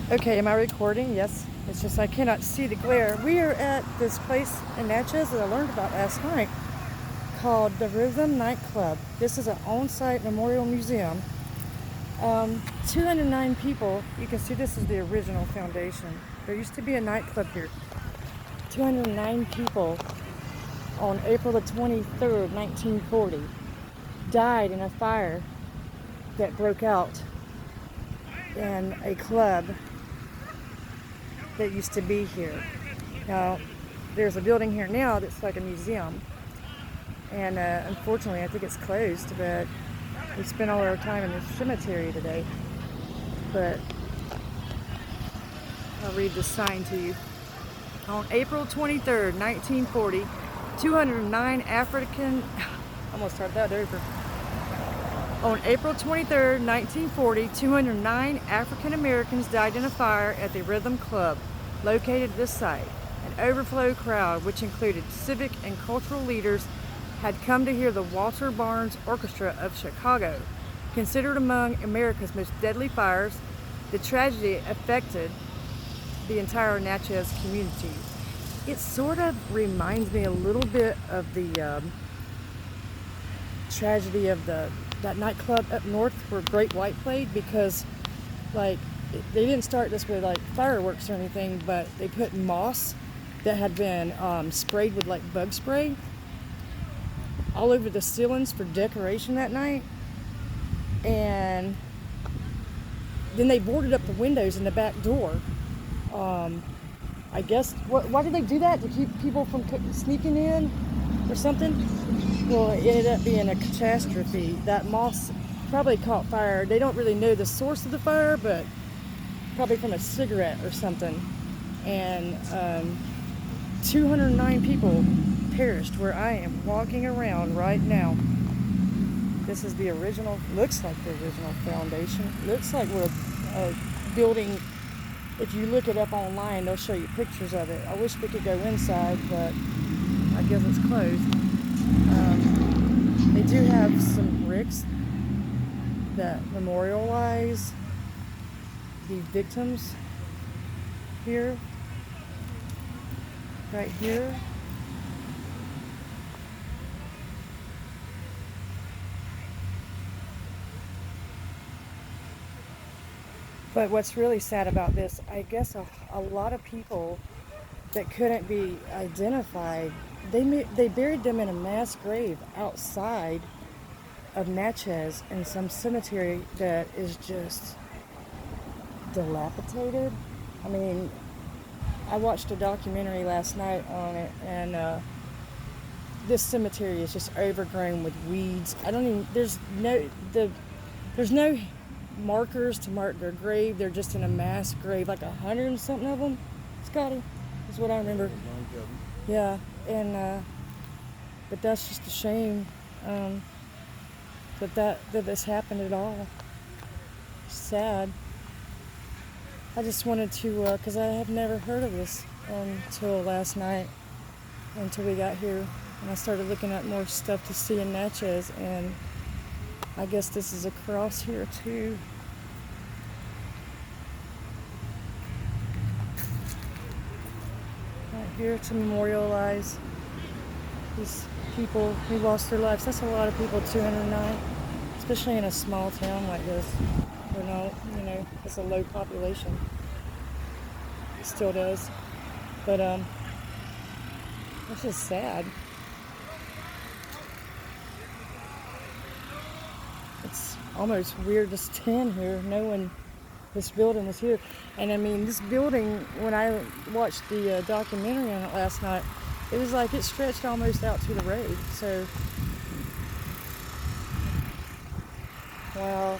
Okay, am I recording? Yes. It's just I cannot see the glare. We are at this place in Natchez that I learned about last night called the Rhythm Nightclub. This is an on-site memorial museum. 209 people. You can see this is the original foundation. There used to be a nightclub here. 209 people on April the 23rd, 1940, died in a fire that broke out in a club that used to be here. Now, there's a building here now that's like a museum, and unfortunately I think it's closed, but we spent all our time in the cemetery today. But I'll read this sign to you. On April 23rd, 1940, 209 African, almost started that over. On April 23rd, 1940, 209 African Americans died in a fire at the Rhythm Club, located at this site. An overflow crowd, which included civic and cultural leaders, had come to hear the Walter Barnes Orchestra of Chicago. Considered among America's most deadly fires, the tragedy affected the entire Natchez community. It sort of reminds me a little bit of the tragedy of that nightclub up north where Great White played, because like they didn't start this with like fireworks or anything, but they put moss that had been sprayed with like bug spray all over the ceilings for decoration that night, and then they boarded up the windows in the back door. I guess why did they do that? To keep people from sneaking in or something? Well, it ended up being a catastrophe. That moss probably caught fire. They don't really know the source of the fire, but probably from a cigarette or something. And 209 people perished where I am walking around right now. This is the original, looks like the original foundation. Looks like we're a building. If you look it up online, they'll show you pictures of it. I wish we could go inside, but I guess it's closed. They do have some bricks that memorialize the victims here, right here. But what's really sad about this, I guess a lot of people that couldn't be identified, they buried them in a mass grave outside of Natchez in some cemetery that is just dilapidated. I mean, I watched a documentary last night on it, and this cemetery is just overgrown with weeds. There's no markers to mark their grave. They're just in a mass grave, like 100 and something of them, Scotty, is what I remember. Yeah, and but that's just a shame that this happened at all. Sad. I just wanted to, because I had never heard of this until last night, until we got here, and I started looking at more stuff to see in Natchez, and I guess this is a cross here too. Right here to memorialize these people who lost their lives. That's a lot of people, 209, especially in a small town like this. We're not, it's a low population. It still does. But it's just sad. It's almost weird to stand here knowing this building was here. And I mean, this building, when I watched the documentary on it last night, it was like it stretched almost out to the road. So, wow.